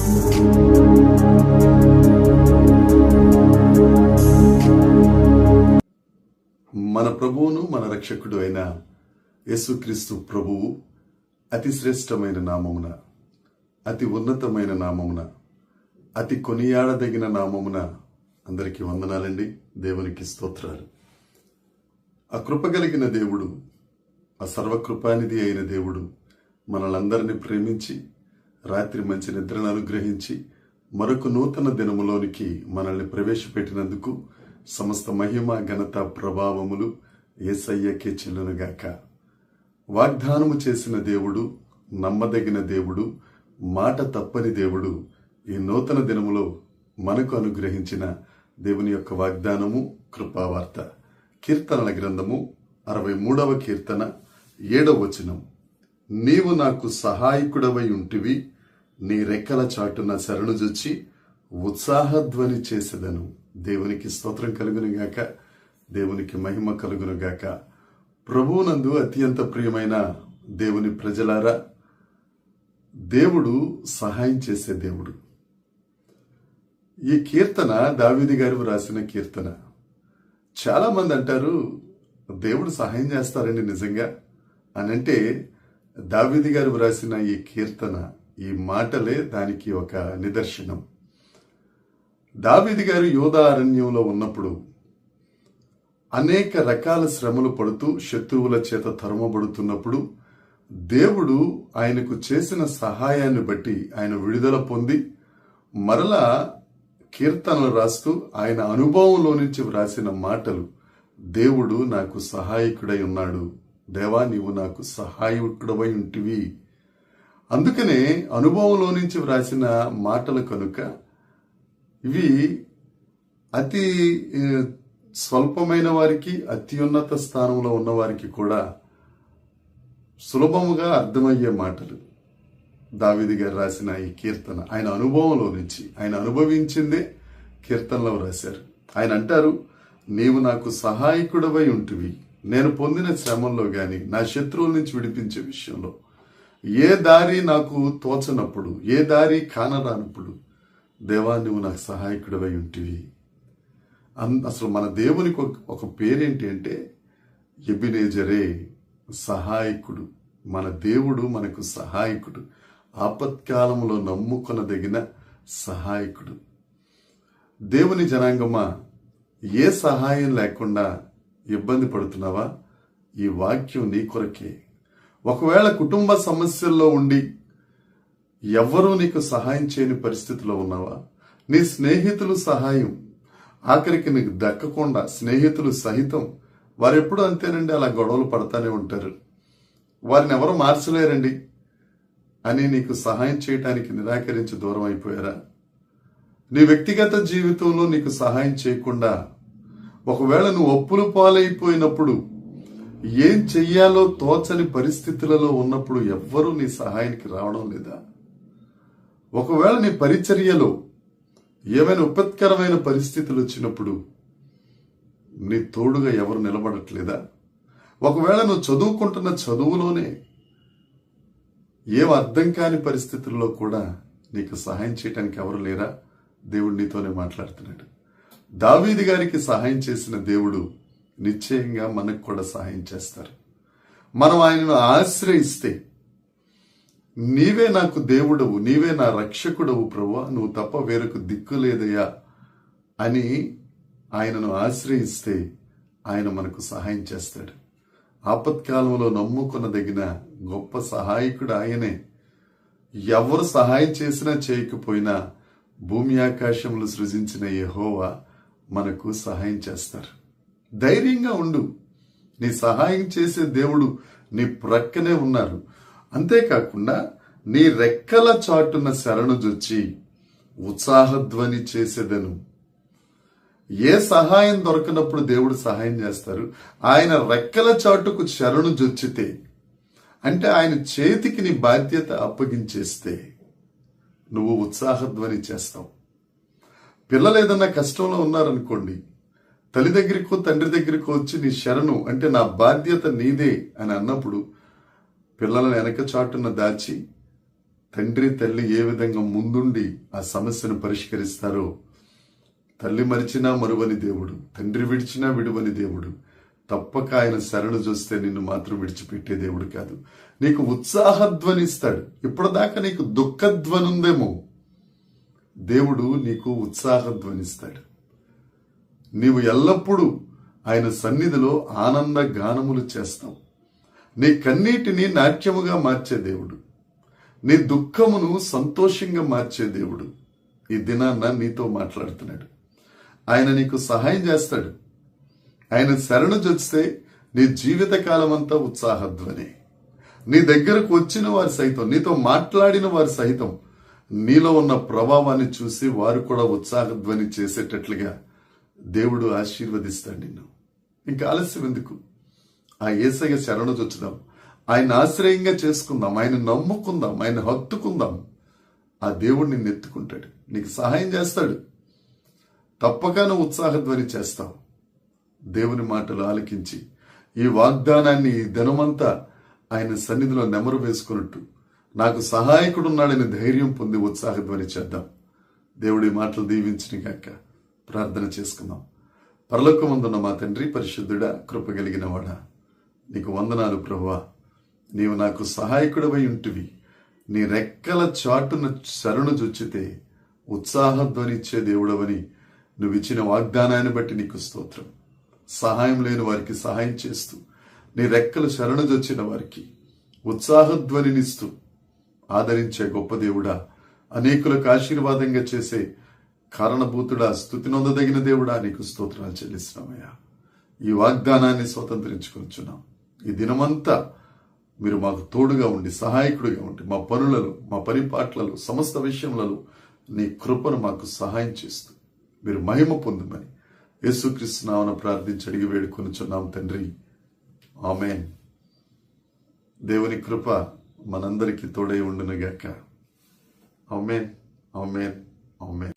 మన ప్రభువును మన రక్షకుడు అయిన యేసుక్రీస్తు ప్రభువు అతి శ్రేష్టమైన నామమున, అతి ఉన్నతమైన నామమున, అతి కొనియాడదగిన నామమున అందరికీ వందనాలండి. దేవునికి స్తోత్రాలు. ఆ కృపగలిగిన దేవుడు, ఆ సర్వకృపానిధి అయిన దేవుడు మనలందరినీ ప్రేమించి రాత్రి మంచి నిద్రను అనుగ్రహించి మరొక నూతన దినములోనికి మనల్ని ప్రవేశపెట్టినందుకు సమస్త మహిమ, ఘనత, ప్రభావములు యేసయ్యకే చెల్లునుగాక. వాగ్దానము చేసిన దేవుడు, నమ్మదగిన దేవుడు, మాట తప్పని దేవుడు ఈ నూతన దినములో మనకు అనుగ్రహించిన దేవుని యొక్క వాగ్దానము కృపావార్త. కీర్తనల గ్రంథము 63వ కీర్తన 7వ వచనం. నీవు నాకు సహాయకుడవై ఉంటివి, నీ రెక్కల చాటున శరణుజొచ్చి ఉత్సాహధ్వని చేసేదను. దేవునికి స్తోత్రం కలుగునుగాక, దేవునికి మహిమ కలుగునుగాక. ప్రభువునందు అత్యంత ప్రియమైన దేవుని ప్రజలారా, దేవుడు సహాయం చేసే దేవుడు. ఈ కీర్తన దావీదు గారు రాసిన కీర్తన. చాలా మంది అంటారు దేవుడు సహాయం చేస్తారండి నిజంగా అనంటే, దావీదు గారు రాసిన ఈ కీర్తన, ఈ మాటలే దానికి ఒక నిదర్శనం. దావీదు గారు యోధా అరణ్యంలో ఉన్నప్పుడు అనేక రకాల శ్రమలు పడుతూ శత్రువుల చేత తరుమబడుతున్నప్పుడు దేవుడు ఆయనకు చేసిన సహాయాన్ని బట్టి ఆయన విడుదల పొంది మరలా కీర్తనలు రాస్తూ ఆయన అనుభవంలో నుంచి వ్రాసిన మాటలు, దేవుడు నాకు సహాయకుడై ఉన్నాడు, దేవా నీవు నాకు సహాయకుడవై ఉంటివి. అందుకనే అనుభవంలో నుంచి వ్రాసిన మాటలు కనుక ఇవి అతి స్వల్పమైన వారికి, అత్యున్నత స్థానంలో ఉన్న వారికి కూడా సులభముగా అర్థమయ్యే మాటలు. దావీదు గారు రాసిన ఈ కీర్తన ఆయన అనుభవంలో నుంచి, ఆయన అనుభవించిందే కీర్తనలో రాశారు. ఆయన అంటారు, నీవు నాకు సహాయకుడవై ఉంటివి. నేను పొందిన శ్రమంలో గాని, నా శత్రువుల నుంచి విడిపించే విషయంలో, ఏ దారి నాకు తోచనప్పుడు, ఏ దారి కానరానప్పుడు, దేవా నువ్వు నాకు సహాయకుడవై ఉంటివి. అసలు మన దేవునికి ఒక పేరేంటి అంటే ఎబినేజరే, సహాయకుడు. మన దేవుడు మనకు సహాయకుడు, ఆపత్కాలంలో నమ్ముకొనదగిన సహాయకుడు. దేవుని జనాంగమా, ఏ సహాయం లేకుండా ఇబ్బంది పడుతున్నావా? ఈ వాక్యం నీ కొరకే. ఒకవేళ కుటుంబ సమస్యల్లో ఉండి ఎవ్వరూ నీకు సహాయం చేయని పరిస్థితిలో ఉన్నావా? నీ స్నేహితులు సహాయం ఆఖరికి నీకు దక్కకుండా, స్నేహితులు సహితం వారెప్పుడు అంతేనండి, అలా గొడవలు పడతానే ఉంటారు, వారిని ఎవరు మార్చలేరండి అని నీకు సహాయం చేయటానికి నిరాకరించి దూరం అయిపోయారా? నీ వ్యక్తిగత జీవితంలో నీకు సహాయం చేయకుండా, ఒకవేళ నువ్వు అప్పులు పాలైపోయినప్పుడు, ఏం చెయ్యాలో తోచని పరిస్థితులలో ఉన్నప్పుడు ఎవ్వరూ నీ సహాయానికి రావడం లేదా? ఒకవేళ నీ పరిచర్యలో ఏమైనా విపత్కరమైన పరిస్థితులు వచ్చినప్పుడు నీ తోడుగా ఎవరు నిలబడట్లేదా? ఒకవేళ నువ్వు చదువుకుంటున్న చదువులోనే ఏం అర్థం కాని పరిస్థితుల్లో కూడా నీకు సహాయం చేయడానికి ఎవరు లేరా? దేవుడు నీతోనే మాట్లాడుతున్నాడు. దావీదు గారికి సహాయం చేసిన దేవుడు నిశ్చయంగా మనకు కూడా సహాయం చేస్తారు. మనం ఆయనను ఆశ్రయిస్తే, నీవే నాకు దేవుడవు, నీవే నా రక్షకుడవు ప్రభువా, నువ్వు తప్ప వేరొక దిక్కు లేదయ్యా అని ఆయనను ఆశ్రయిస్తే ఆయన మనకు సహాయం చేస్తాడు. ఆపత్కాలంలో నమ్ముకొనదగిన గొప్ప సహాయకుడు ఆయనే. ఎవరు సహాయం చేసినా చేయకపోయినా భూమి ఆకాశములు సృజించిన యెహోవా మనకు సహాయం చేస్తారు. ధైర్యంగా ఉండు, నీ సహాయం చేసే దేవుడు నీ ప్రక్కనే ఉన్నారు. అంతేకాకుండా నీ రెక్కల చాటున శరణుజొచ్చి ఉత్సాహధ్వని చేసేదను. ఏ సహాయం దొరకనప్పుడు దేవుడు సహాయం చేస్తారు? ఆయన రెక్కల చాటుకు శరణుజొచ్చితే, అంటే ఆయన చేతికి నీ బాధ్యత అప్పగించేస్తే నువ్వు ఉత్సాహధ్వని చేస్తావు. పిల్లలు ఏదన్నా కష్టంలో ఉన్నారనుకోండి, తల్లి దగ్గరికో తండ్రి దగ్గరికో వచ్చి నీ శరణు అంటే నా బాధ్యత నీదే అని అన్నప్పుడు పిల్లలను వెనక చాటున దాచి తండ్రి తల్లి ఏ విధంగా ముందుండి ఆ సమస్యను పరిష్కరిస్తారో, తల్లి మరిచినా మరువని దేవుడు, తండ్రి విడిచినా విడువని దేవుడు, తప్పక ఆయన శరణు చూస్తే నిన్ను మాత్రం విడిచిపెట్టే దేవుడు కాదు. నీకు ఉత్సాహధ్వనిస్తాడు. ఇప్పటిదాకా నీకు దుఃఖధ్వని ఉందేమో, దేవుడు నీకు ఉత్సాహధ్వనిస్తాడు. నీవు ఎల్లప్పుడూ ఆయన సన్నిధిలో ఆనంద గానములు చేస్తావు. నీ కన్నీటిని నాట్యముగా మార్చే దేవుడు, నీ దుఃఖమును సంతోషంగా మార్చే దేవుడు ఈ దినాన్న నీతో మాట్లాడుతున్నాడు. ఆయన నీకు సహాయం చేస్తాడు. ఆయన శరణు చొచ్చితే నీ జీవితకాలం అంతా ఉత్సాహధ్వని. నీ దగ్గరకు వచ్చిన వారు సైతం, నీతో మాట్లాడిన వారు సైతం నీలో ఉన్న ప్రభావాన్ని చూసి వారు కూడా ఉత్సాహధ్వని చేసేటట్లుగా దేవుడు ఆశీర్వదిస్తాడు నిన్ను. ఇంకా ఆలస్యం ఎందుకు? ఆ యేసయ్య శరణు చొచ్చుదాం, ఆయన ఆశ్రయంగా చేసుకుందాం, ఆయన నమ్ముకుందాం, ఆయన హత్తుకుందాం. ఆ దేవుడు నిన్ను ఎత్తుకుంటాడు, నీకు సహాయం చేస్తాడు. తప్పక నువ్వు ఉత్సాహధ్వని చేస్తావు. దేవుని మాటలు ఆలకించి ఈ వాగ్దానాన్ని ఈ దినమంతా ఆయన సన్నిధిలో నెమరు వేసుకున్నట్టు నాకు సహాయకుడు ఉన్నాడని ధైర్యం పొంది ఉత్సాహధ్వని చేద్దాం. దేవుడి మాటలు దీవించిన గాక. ప్రార్థన చేసుకుందాం. పరలోకమందున్న మా తండ్రి, పరిశుద్ధుడా, కృప కలిగిన వాడా, నీకు వందనాలు ప్రభువా. నీవు నాకు సహాయకుడవై ఉంటివి. నీ రెక్కల చాటున శరణు జొచ్చితే ఉత్సాహధ్వనిచ్చే దేవుడవని నువ్వు ఇచ్చిన వాగ్దానాన్ని బట్టి నీకు స్తోత్రం. సహాయం లేని వారికి సహాయం చేస్తూ, నీ రెక్కలు శరణు జొచ్చిన వారికి ఉత్సాహధ్వనినిస్తూ ఆదరించే గొప్ప దేవుడా, అనేకులకు ఆశీర్వాదంగా చేసే కారణభూతుడా, స్తుతి నొందదగిన దేవుడా, నీకు స్తోత్రాలు చెల్లిస్తున్నామయ్యా. ఈ వాగ్దానాన్ని స్వతంత్రించుకొచ్చున్నాం. ఈ దినమంతా మీరు మాకు తోడుగా ఉండి, సహాయకుడిగా ఉండి, మా పనులలో, మా పరిపాట్లలో, సమస్త విషయములలో నీ కృపను మాకు సహాయం చేస్తూ మీరు మహిమ పొందుమని యేసుక్రీస్తు నామమున ప్రార్థించి అడిగి వేడుకొనుచున్నాం తండ్రి. ఆమేన్. దేవుని కృప మనందరికీ తోడై ఉండునుగాక. ఆమేన్, ఆమేన్, ఆమేన్.